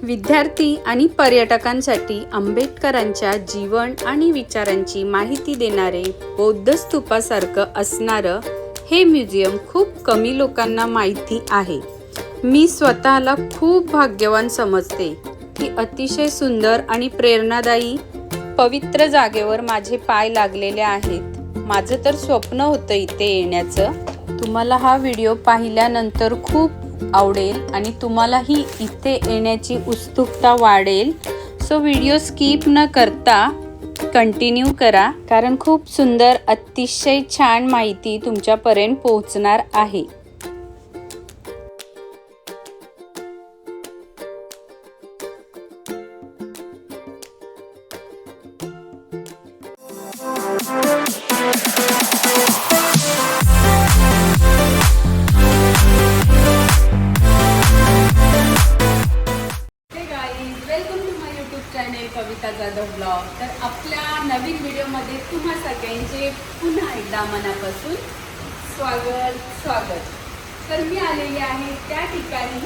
विद्यार्थी आणि पर्यटकांसाठी आंबेडकरांच्या जीवन आणि विचारांची माहिती देणारे बौद्ध स्तूपासारखं असणारं हे म्युझियम खूप कमी लोकांना माहिती आहे। मी स्वतःला खूप भाग्यवान समजते की अतिशय सुंदर आणि प्रेरणादायी पवित्र जागेवर माझे पाय लागलेले आहेत। माझं तर स्वप्न होतं इथे येण्याचं। तुम्हाला हा व्हिडिओ पाहिल्यानंतर खूप आवडेल आणि तुम्हालाही इथे येण्याची उत्सुकता वाढेल। सो व्हिडिओ स्किप न करता कंटिन्यू करा, कारण खूप सुंदर अतिशय छान माहिती तुमच्यापर्यंत पोहोचणार आहे। कविता जाधव ब्लॉग। तर आपल्या नवीन व्हिडिओमध्ये तुम्हा सगळ्यांचे पुन्हा एकदा मनापासून स्वागत। तर मी आलेली आहे त्या ठिकाणी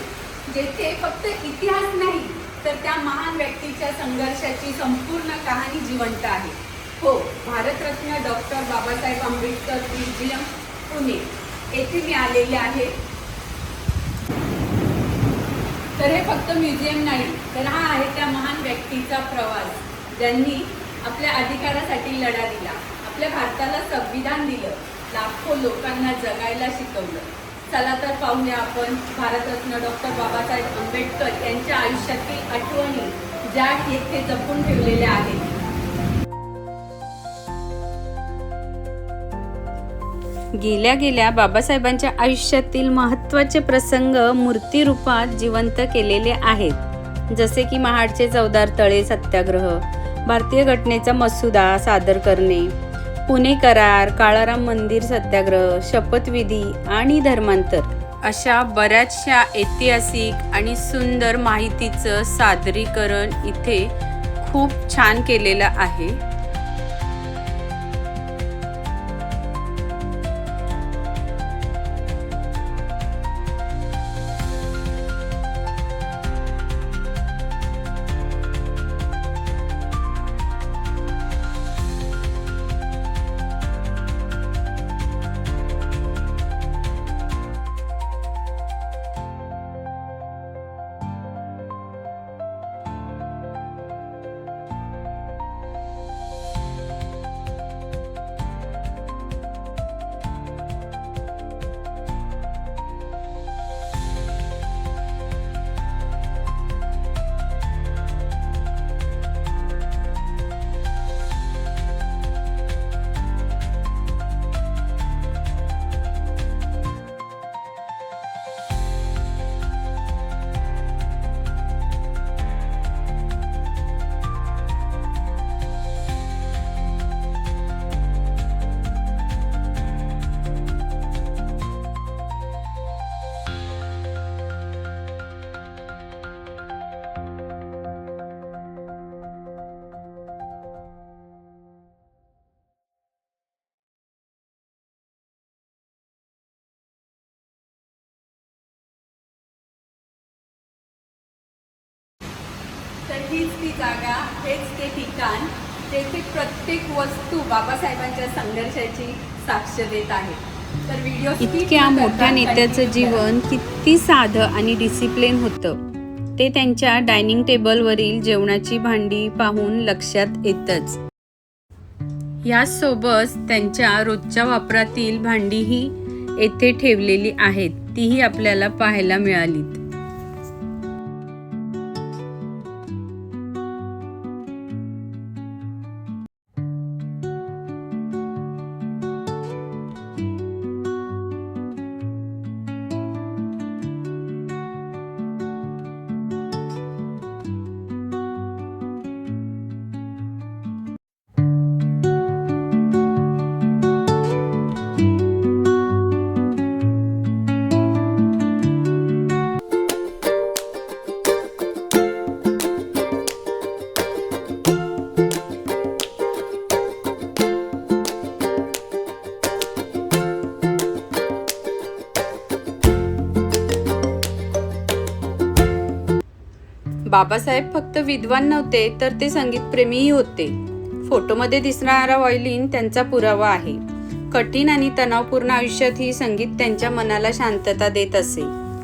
जेथे फक्त इतिहास नाही तर त्या महान व्यक्तीच्या संघर्षाची संपूर्ण कहाणी जिवंत आहे। हो, भारतरत्न डॉक्टर बाबासाहेब आंबेडकर म्युझियम पुणे येथे मी आलेले आहे। तर हे फक्त म्युझियम नाही, तर हा आहे त्या महान व्यक्तीचा प्रवास ज्यांनी आपल्या अधिकारासाठी लढा दिला, आपल्या भारताला संविधान दिलं, लाखो लोकांना जगायला शिकवलं। चला तर पाहूया आपण भारतरत्न डॉक्टर बाबासाहेब आंबेडकर यांच्या आयुष्यातील आठवणी ज्या येथे जपून ठेवलेल्या आहेत। गेल्या बाबासाहेबांच्या आयुष्यातील महत्त्वाचे प्रसंग मूर्ती रूपात जिवंत केलेले आहेत, जसे की महाडचे चवदार तळे सत्याग्रह, भारतीय घटनेचा मसुदा सादर करणे, पुणे करार, काळाराम मंदिर सत्याग्रह, शपथविधी आणि धर्मांतर अशा बऱ्याचशा ऐतिहासिक आणि सुंदर माहितीचं सादरीकरण इथे खूप छान केलेलं आहे। तर हीच ती जागा, हेच ते ठिकाण जेथे प्रत्येक वस्तू बाबासाहेबांच्या संघर्षाची साक्ष देत आहे। तर व्हिडिओ इतक्या मोठ्या नेत्याचं जीवन किती साधं आणि डिसिप्लिन होतं ते त्यांच्या डायनिंग टेबलवरील जेवणाची भांडी पाहून लक्षात येतच। यासोबत त्यांच्या रोजच्या वापरातील भांडीही येथे ठेवलेली आहेत, तीही आपल्याला पाहायला मिळालीत। बाबासाहेब फक्त विद्वान नव्हते तर ते संगीतप्रेमीही होते. फोटोमध्ये दिसणारा व्हायोलिन त्यांचा पुरावा आहे. कठीण आणि तणावपूर्ण आयुष्यातही संगीत त्यांच्या मनाला शांतता देत असे.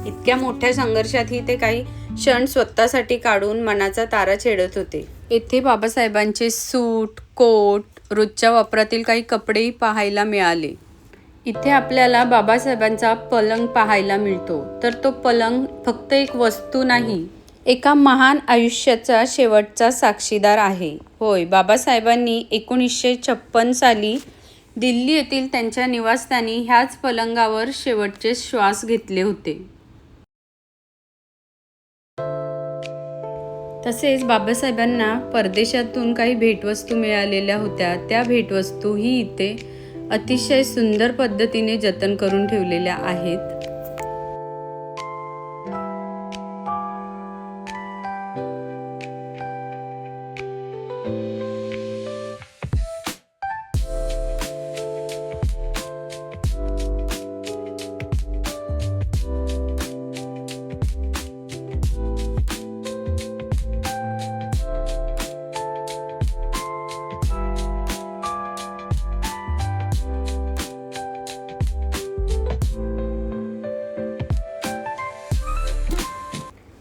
इतक्या मोठ्या संघर्षातही ते काही क्षण स्वतःसाठी काढून मनाचा तारा छेडत होते. येथे बाबासाहेबांचे सूट, कोट, रोजच्या वापरातील काही कपडेही पाहायला मिळाले. इथे आपल्याला बाबासाहेबांचा पलंग पाहायला मिळतो. तर तो पलंग फक्त एक वस्तू नाही, एका महान आयुष्याचा शेवटचा साक्षीदार आहे. होय, बाबासाहेबांनी 1956 साली दिल्ली येथील त्यांच्या निवासस्थानी ह्याच पलंगावर शेवटचे श्वास घेतले होते. तसेच बाबासाहेबांना परदेशातून काही भेटवस्तू मिळालेल्या होत्या. त्या भेटवस्तूही इथे अतिशय सुंदर पद्धतीने जतन करून ठेवलेल्या आहेत.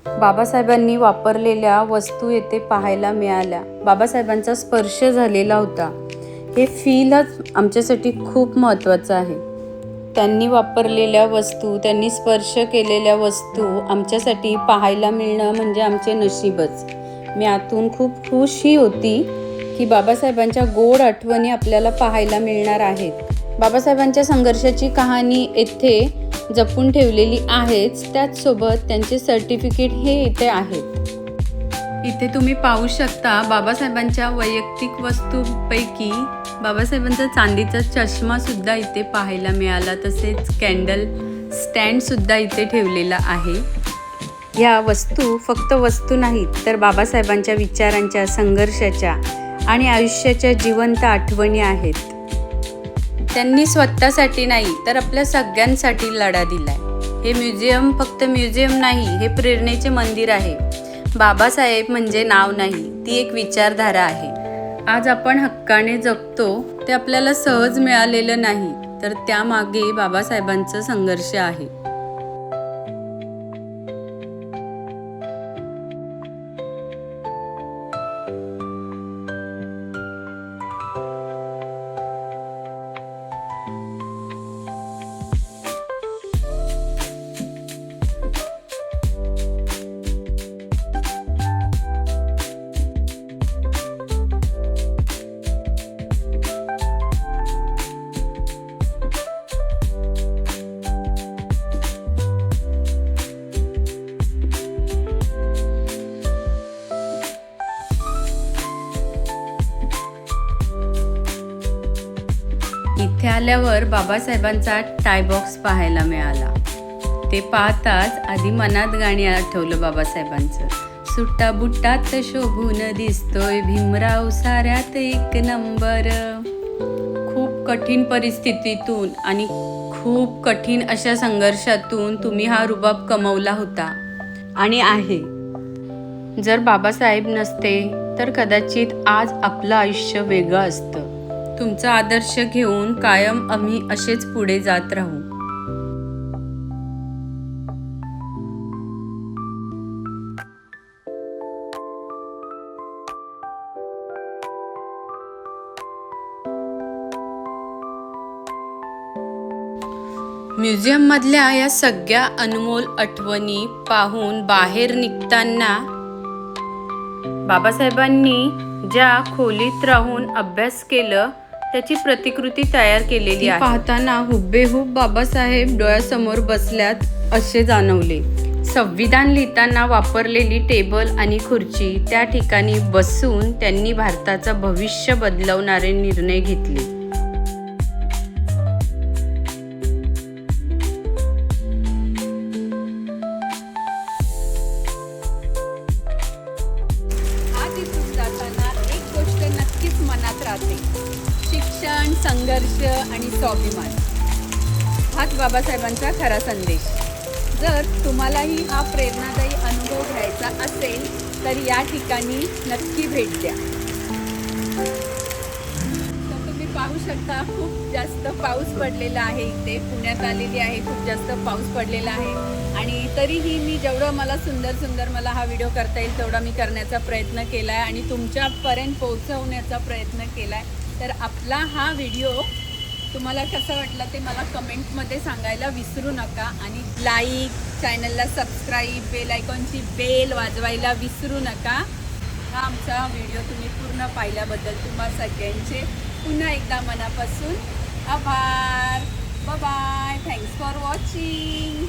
बाबासाहेबांनी वापरलेल्या वस्तू येथे पाहायला मिळाल्या. बाबासाहेबांचा स्पर्श झालेला होता. हे फीलच आमच्यासाठी खूप महत्त्वाचं आहे. त्यांनी वापरलेल्या वस्तू, त्यांनी स्पर्श केलेल्या वस्तू आमच्यासाठी पाहायला मिळणं म्हणजे आमचे नशीबच. मी आतून खूप खुशही होती की बाबासाहेबांच्या गोड आठवणी आपल्याला पाहायला मिळणार आहेत. बाबासाहेबांच्या संघर्षाची कहाणी येथे जपून ठेवलेली आहेच, त्याचसोबत त्यांचे सर्टिफिकेट हे इथे आहेत. इथे तुम्ही पाहू शकता बाबासाहेबांच्या वैयक्तिक वस्तूंपैकी बाबासाहेबांचा चांदीचा चष्मा सुद्धा इथे पाहायला मिळाला. तसेच कॅन्डल स्टँड सुद्धा इथे ठेवलेला आहे. ह्या वस्तू फक्त वस्तू नाहीत, तर बाबासाहेबांच्या विचारांच्या, संघर्षाच्या आणि आयुष्याच्या जिवंत आठवणी आहेत. त्यांनी स्वतःसाठी नाही तर आपल्या सगळ्यांसाठी लढा दिलाय. हे म्युझियम फक्त म्युझियम नाही, हे प्रेरणेचे मंदिर आहे. बाबासाहेब म्हणजे नाव नाही, ती एक विचारधारा आहे. आज आपण हक्काने जगतो ते आपल्याला सहज मिळालेलं नाही, तर त्यामागे बाबासाहेबांचा संघर्ष आहे. इथे आल्यावर बाबासाहेबांचा टाय बॉक्स पाहायला मिळाला. ते पाहताच आधी मनात गाणी आठवलं बाबासाहेबांचं. सुट्टा बुट्टात शोभून दिसतोय भीमराव साऱ्यात एक नंबर. खूप कठीण परिस्थितीतून आणि खूप कठीण अशा संघर्षातून तुम्ही हा रुबाब कमवला होता आणि आहे. जर बाबासाहेब नसते तर कदाचित आज आपलं आयुष्य वेगळं असतं. तुमचा आदर्श घेऊन कायम आम्ही असेच पुढे जात राहू. म्युझियममधल्या या सगळ्या अनमोल आठवणी पाहून बाहेर निघताना बाबासाहेबांनी ज्या खोलीत राहून अभ्यास केलं त्याची प्रतिकृती तयार केलेली आहे. पाहताना हुबेहूब बाबासाहेब डोळ्यासमोर बसल्यात असे जाणवले. संविधान लिहिताना वापरलेली टेबल आणि खुर्ची, त्या ठिकाणी बसून त्यांनी भारताचं भविष्य बदलवणारे निर्णय घेतले. शिक्षण, संघर्ष आणि स्वाभिमान हाच बाबासाहेबांचा खरा संदेश. जर तुम्हालाही हा प्रेरणादायी अनुभव घ्यायचा असेल तर या ठिकाणी नक्की भेट द्या. तर तुम्ही पाहू शकता खूप जास्त पाऊस पडलेला आहे. इथे पुण्यात आलेली आहे, खूप जास्त पाऊस पडलेला आहे आणि तरीही मी जेवढं मला सुंदर मला हा व्हिडिओ करता येईल तेवढा मी करण्याचा प्रयत्न केला आहे आणि तुमच्यापर्यंत पोहोचवण्याचा प्रयत्न केला आहे. तर आपला हा व्हिडिओ तुम्हाला कसं वाटलं ते मला कमेंटमध्ये सांगायला विसरू नका आणि लाईक, चॅनलला सबस्क्राईब, बेल आयकॉनची बेल वाजवायला विसरू नका. हा आमचा व्हिडिओ तुम्ही पूर्ण पाहिल्याबद्दल तुम्हा सगळ्यांचे पुन्हा एकदा मनापासून आभार. Bye bye. Thanks for watching.